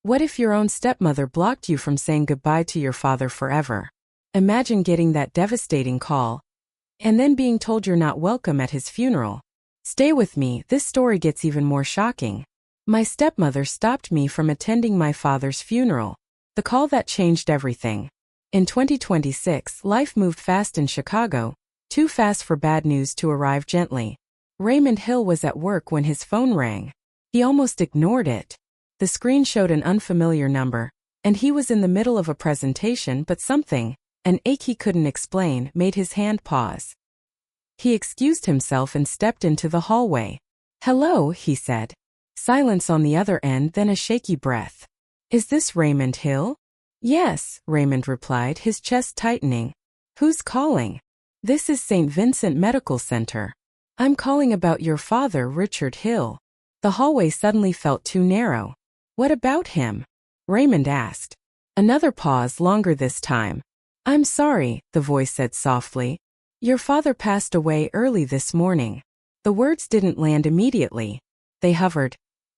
What if your own stepmother blocked you from saying goodbye to your father forever? Imagine getting that devastating call, and then being told you're not welcome at his funeral. Stay with me, this story gets even more shocking. My stepmother stopped me from attending my father's funeral. The call that changed everything. In 2026, life moved fast in Chicago, too fast for bad news to arrive gently. Raymond Hill was at work when his phone rang. He almost ignored it. The screen showed an unfamiliar number, and he was in the middle of a presentation, but something, an ache he couldn't explain, made his hand pause. He excused himself and stepped into the hallway. "Hello," he said. Silence on the other end, then a shaky breath. "Is this Raymond Hill?" "Yes," Raymond replied, his chest tightening. "Who's calling?" "This is St. Vincent Medical Center. I'm calling about your father, Richard Hill." The hallway suddenly felt too narrow. "What about him?" Raymond asked. Another pause, longer this time. "I'm sorry," the voice said softly. "Your father passed away early this morning." The words didn't land immediately. They hovered.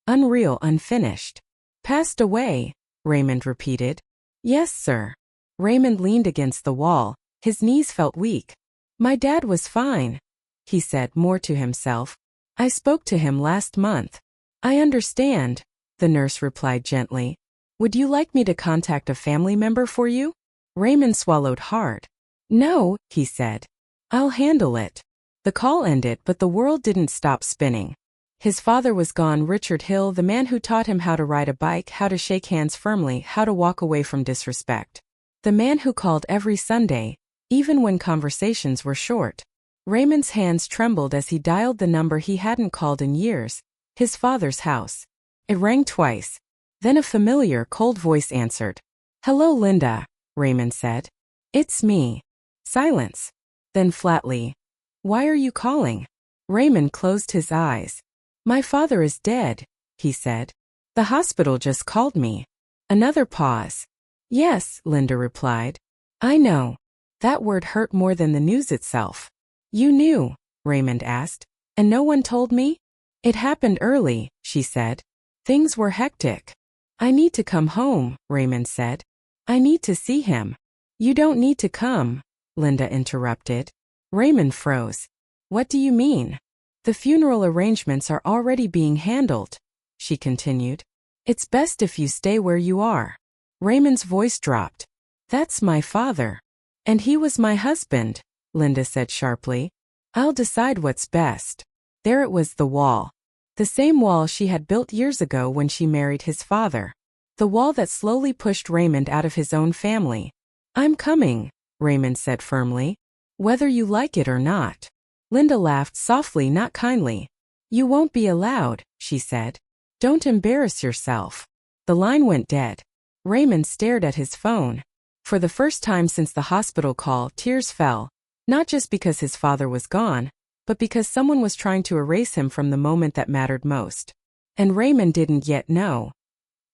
Unreal, unfinished. "Passed away," Raymond repeated. "Yes, sir." Raymond leaned against the wall. His knees felt weak. "My dad was fine," he said, more to himself. "I spoke to him last month." "I understand," the nurse replied gently. "Would you like me to contact a family member for you?" Raymond swallowed hard. "No," he said. "I'll handle it." The call ended, but the world didn't stop spinning. His father was gone, Richard Hill, the man who taught him how to ride a bike, how to shake hands firmly, how to walk away from disrespect. The man who called every Sunday, even when conversations were short. Raymond's hands trembled as he dialed the number he hadn't called in years, his father's house. It rang twice. Then a familiar, cold voice answered. "Hello, Linda," Raymond said. "It's me." Silence. Then flatly, "Why are you calling?" Raymond closed his eyes. "My father is dead," he said. "The hospital just called me." Another pause. "Yes," Linda replied. "I know." That word hurt more than the news itself. "You knew?" Raymond asked. "And no one told me?" "It happened early," she said. "Things were hectic." "I need to come home," Raymond said. "I need to see him." "You don't need to come," Linda interrupted. Raymond froze. "What do you mean?" "The funeral arrangements are already being handled," she continued. "It's best if you stay where you are." Raymond's voice dropped. "That's my father. And he was my husband," Linda said sharply. "I'll decide what's best." There it was, the wall. The same wall she had built years ago when she married his father. The wall that slowly pushed Raymond out of his own family. "I'm coming," Raymond said firmly. "Whether you like it or not." Linda laughed softly, not kindly. "You won't be allowed," she said. "Don't embarrass yourself." The line went dead. Raymond stared at his phone. For the first time since the hospital call, tears fell, not just because his father was gone, but because someone was trying to erase him from the moment that mattered most. And Raymond didn't yet know.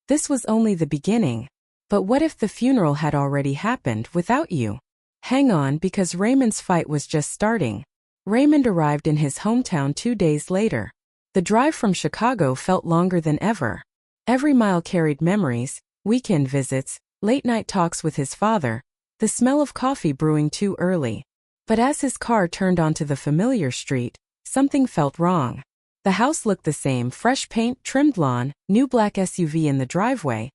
This was only the beginning. But what if the funeral had already happened without you? Hang on, because Raymond's fight was just starting. Raymond arrived in his hometown 2 days later. The drive from Chicago felt longer than ever. Every mile carried memories, weekend visits, late-night talks with his father, the smell of coffee brewing too early. But as his car turned onto the familiar street, something felt wrong. The house looked the same, fresh paint, trimmed lawn, new black SUV in the driveway,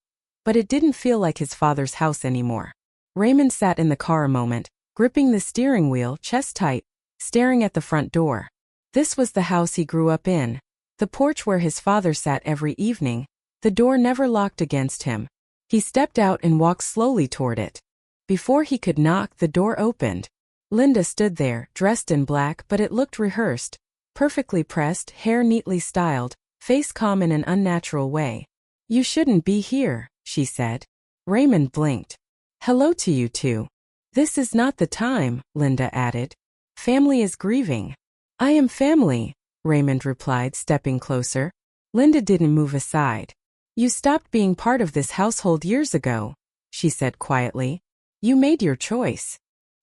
but it didn't feel like his father's house anymore. Raymond sat in the car a moment, gripping the steering wheel, chest tight, staring at the front door. This was the house he grew up in. The porch where his father sat every evening, the door never locked against him. He stepped out and walked slowly toward it. Before he could knock, the door opened. Linda stood there, dressed in black, but it looked rehearsed. Perfectly pressed, hair neatly styled, face calm in an unnatural way. "You shouldn't be here," she said. Raymond blinked. "Hello to you too." "This is not the time," Linda added. "Family is grieving." "I am family," Raymond replied, stepping closer. Linda didn't move aside. "You stopped being part of this household years ago," she said quietly. "You made your choice."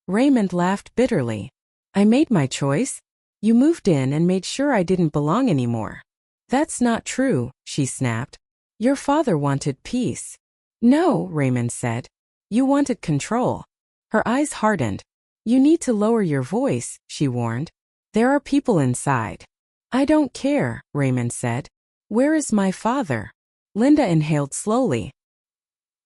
Raymond laughed bitterly. "I made my choice? You moved in and made sure I didn't belong anymore." "That's not true," she snapped. Your father wanted peace. No, Raymond said. You wanted control. Her eyes hardened. You need to lower your voice, she warned. There are people inside. I don't care, Raymond said. Where is my father? Linda inhaled slowly.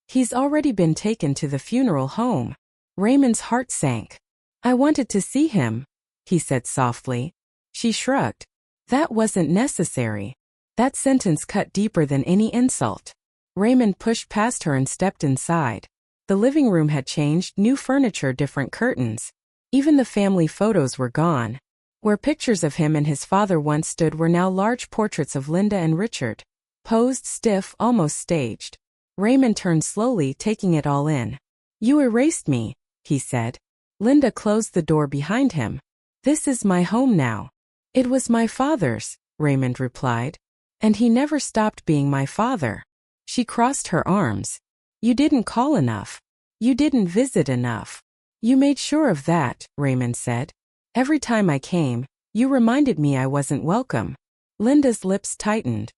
He's already been taken to the funeral home. Raymond's heart sank. I wanted to see him, he said softly. She shrugged. That wasn't necessary. That sentence cut deeper than any insult. Raymond pushed past her and stepped inside. The living room had changed, new furniture, different curtains. Even the family photos were gone. Where pictures of him and his father once stood were now large portraits of Linda and Richard, posed stiff, almost staged. Raymond turned slowly, taking it all in. You erased me, he said. Linda closed the door behind him. This is my home now. It was my father's, Raymond replied. And he never stopped being my father. She crossed her arms. You didn't call enough. You didn't visit enough. You made sure of that, Raymond said. Every time I came, you reminded me I wasn't welcome. Linda's lips tightened.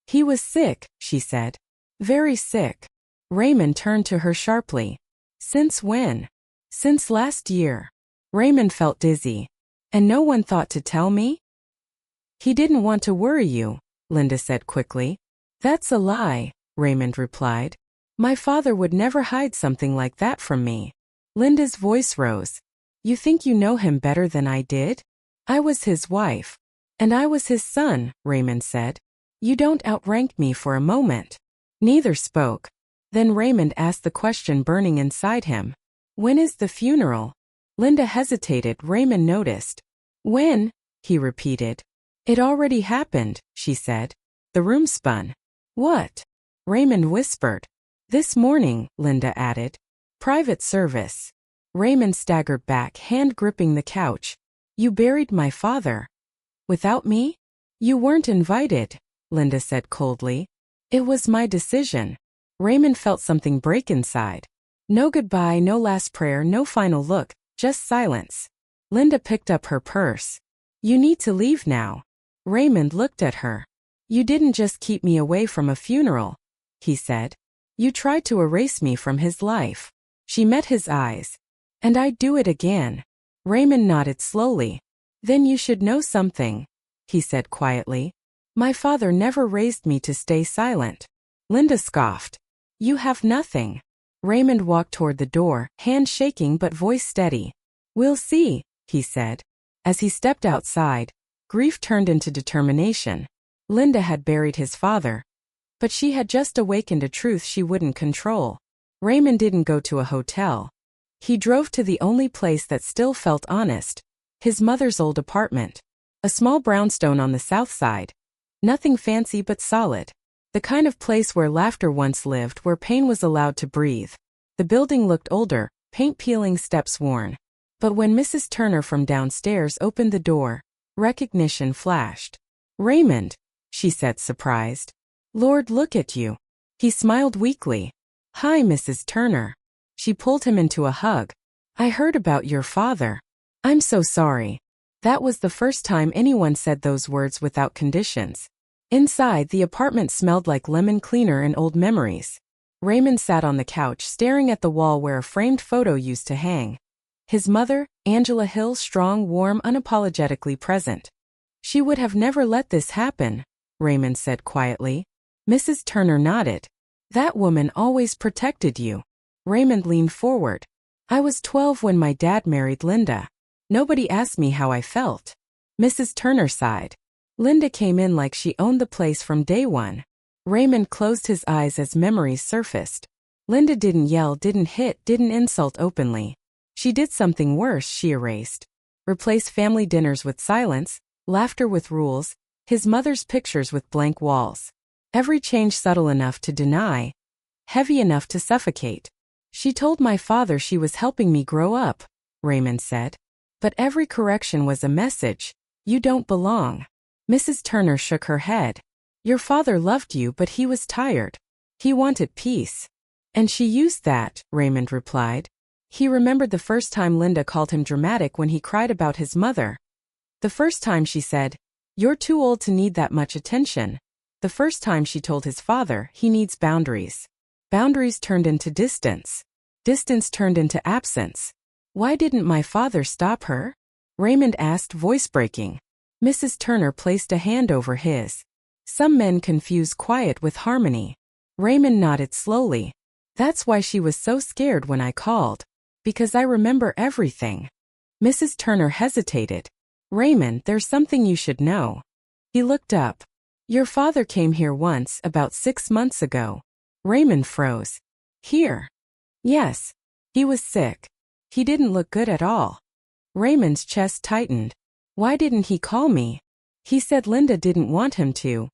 He was sick, she said. Very sick. Raymond turned to her sharply. Since when? Since last year. Raymond felt dizzy. And no one thought to tell me? He didn't want to worry you, Linda said quickly. That's a lie, Raymond replied. My father would never hide something like that from me. Linda's voice rose. You think you know him better than I did? I was his wife. And I was his son, Raymond said. You don't outrank me for a moment. Neither spoke. Then Raymond asked the question burning inside him. When is the funeral? Linda hesitated. Raymond noticed. When? He repeated. It already happened, she said. The room spun. What? Raymond whispered. This morning, Linda added. Private service. Raymond staggered back, hand gripping the couch. You buried my father. Without me? You weren't invited, Linda said coldly. It was my decision. Raymond felt something break inside. No goodbye, no last prayer, no final look, just silence. Linda picked up her purse. You need to leave now. Raymond looked at her. You didn't just keep me away from a funeral, he said. You tried to erase me from his life. She met his eyes. And I'd do it again. Raymond nodded slowly. Then you should know something, he said quietly. My father never raised me to stay silent. Linda scoffed. You have nothing. Raymond walked toward the door, hand shaking but voice steady. We'll see, he said. As he stepped outside, grief turned into determination. Linda had buried his father. But she had just awakened a truth she wouldn't control. Raymond didn't go to a hotel. He drove to the only place that still felt honest. His mother's old apartment. A small brownstone on the south side. Nothing fancy but solid. The kind of place where laughter once lived, where pain was allowed to breathe. The building looked older, paint peeling, steps worn. But when Mrs. Turner from downstairs opened the door, recognition flashed. Raymond, she said, surprised. Lord, look at you. He smiled weakly. Hi, Mrs. Turner. She pulled him into a hug. I heard about your father. I'm so sorry. That was the first time anyone said those words without conditions. Inside, the apartment smelled like lemon cleaner and old memories. Raymond sat on the couch staring at the wall where a framed photo used to hang. His mother, Angela Hill, strong, warm, unapologetically present. She would have never let this happen, Raymond said quietly. Mrs. Turner nodded. That woman always protected you. Raymond leaned forward. I was 12 when my dad married Linda. Nobody asked me how I felt. Mrs. Turner sighed. Linda came in like she owned the place from day one. Raymond closed his eyes as memories surfaced. Linda didn't yell, didn't hit, didn't insult openly. She did something worse, she erased. Replaced family dinners with silence, laughter with rules, his mother's pictures with blank walls. Every change subtle enough to deny, heavy enough to suffocate. She told my father she was helping me grow up, Raymond said. But every correction was a message. You don't belong. Mrs. Turner shook her head. Your father loved you, but he was tired. He wanted peace. And she used that, Raymond replied. He remembered the first time Linda called him dramatic when he cried about his mother. The first time she said, You're too old to need that much attention. The first time she told his father he needs boundaries. Boundaries turned into distance. Distance turned into absence. Why didn't my father stop her? Raymond asked, voice breaking. Mrs. Turner placed a hand over his. Some men confuse quiet with harmony. Raymond nodded slowly. That's why she was so scared when I called. Because I remember everything. Mrs. Turner hesitated. Raymond, there's something you should know. He looked up. Your father came here once, about 6 months ago. Raymond froze. Here? Yes. He was sick. He didn't look good at all. Raymond's chest tightened. Why didn't he call me? He said Linda didn't want him to.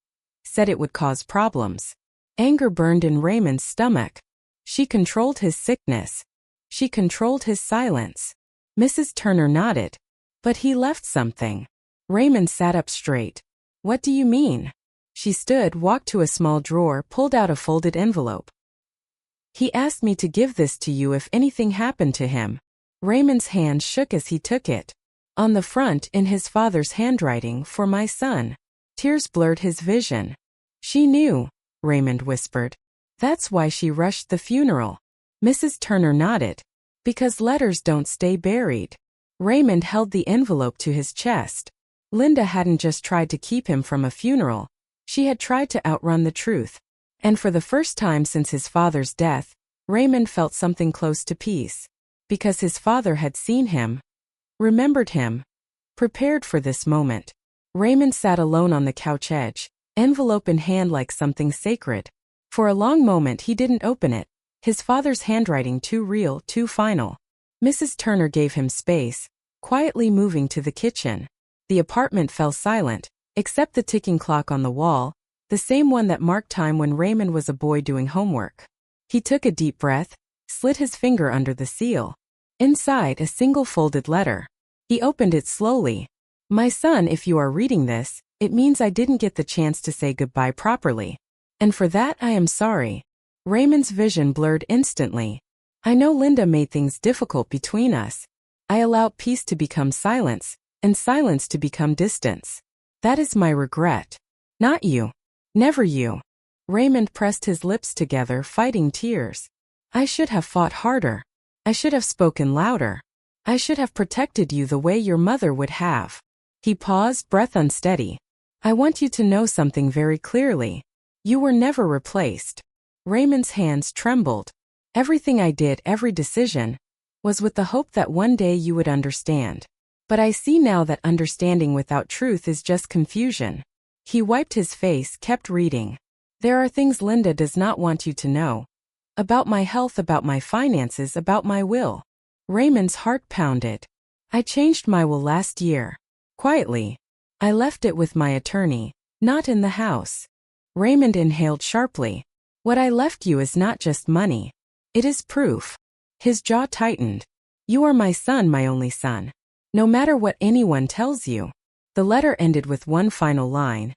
Said it would cause problems. Anger burned in Raymond's stomach. She controlled his sickness. She controlled his silence. Mrs. Turner nodded. But he left something. Raymond sat up straight. What do you mean? She stood, walked to a small drawer, pulled out a folded envelope. He asked me to give this to you if anything happened to him. Raymond's hand shook as he took it. On the front, in his father's handwriting, for my son. Tears blurred his vision. She knew, Raymond whispered. That's why she rushed the funeral. Mrs. Turner nodded. Because letters don't stay buried. Raymond held the envelope to his chest. Linda hadn't just tried to keep him from a funeral. She had tried to outrun the truth. And for the first time since his father's death, Raymond felt something close to peace. Because his father had seen him. Remembered him. Prepared for this moment. Raymond sat alone on the couch edge, envelope in hand like something sacred. For a long moment he didn't open it. His father's handwriting too real, too final. Mrs. Turner gave him space, quietly moving to the kitchen. The apartment fell silent, except the ticking clock on the wall, the same one that marked time when Raymond was a boy doing homework. He took a deep breath, slid his finger under the seal. Inside, a single folded letter. He opened it slowly. My son, if you are reading this, it means I didn't get the chance to say goodbye properly. And for that I am sorry. Raymond's vision blurred instantly. I know Linda made things difficult between us. I allowed peace to become silence, and silence to become distance. That is my regret. Not you. Never you. Raymond pressed his lips together, fighting tears. I should have fought harder. I should have spoken louder. I should have protected you the way your mother would have. He paused, breath unsteady. I want you to know something very clearly. You were never replaced. Raymond's hands trembled. Everything I did, every decision, was with the hope that one day you would understand. But I see now that understanding without truth is just confusion. He wiped his face, kept reading. There are things Linda does not want you to know. About my health, about my finances, about my will. Raymond's heart pounded. I changed my will last year. Quietly. I left it with my attorney, not in the house. Raymond inhaled sharply. What I left you is not just money. It is proof. His jaw tightened. You are my son, my only son. No matter what anyone tells you. The letter ended with one final line.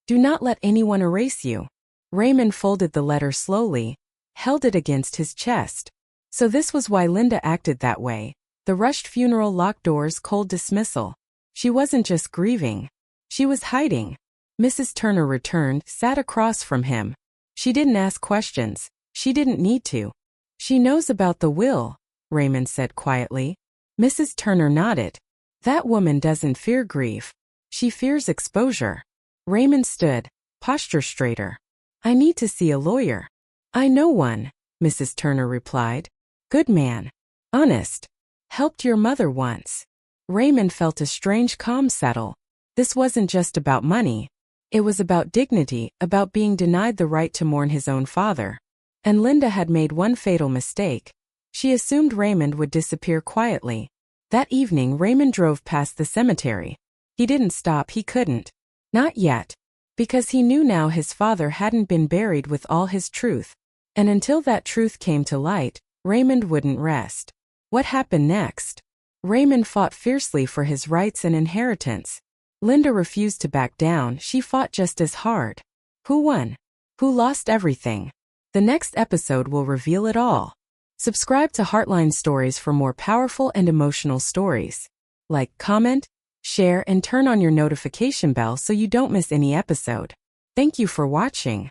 Do not let anyone erase you. Raymond folded the letter slowly, held it against his chest. So this was why Linda acted that way. The rushed funeral, locked doors, cold dismissal. She wasn't just grieving. She was hiding. Mrs. Turner returned, sat across from him. She didn't ask questions. She didn't need to. She knows about the will, Raymond said quietly. Mrs. Turner nodded. That woman doesn't fear grief. She fears exposure. Raymond stood, posture straighter. I need to see a lawyer. I know one, Mrs. Turner replied. Good man. Honest. Helped your mother once. Raymond felt a strange calm settle. This wasn't just about money. It was about dignity, about being denied the right to mourn his own father. And Linda had made one fatal mistake. She assumed Raymond would disappear quietly. That evening Raymond drove past the cemetery. He didn't stop, he couldn't. Not yet. Because he knew now his father hadn't been buried with all his truth. And until that truth came to light, Raymond wouldn't rest. What happened next? Raymond fought fiercely for his rights and inheritance. Linda refused to back down, she fought just as hard. Who won? Who lost everything? The next episode will reveal it all. Subscribe to Heartline Stories for more powerful and emotional stories. Like, comment, share, and turn on your notification bell so you don't miss any episode. Thank you for watching.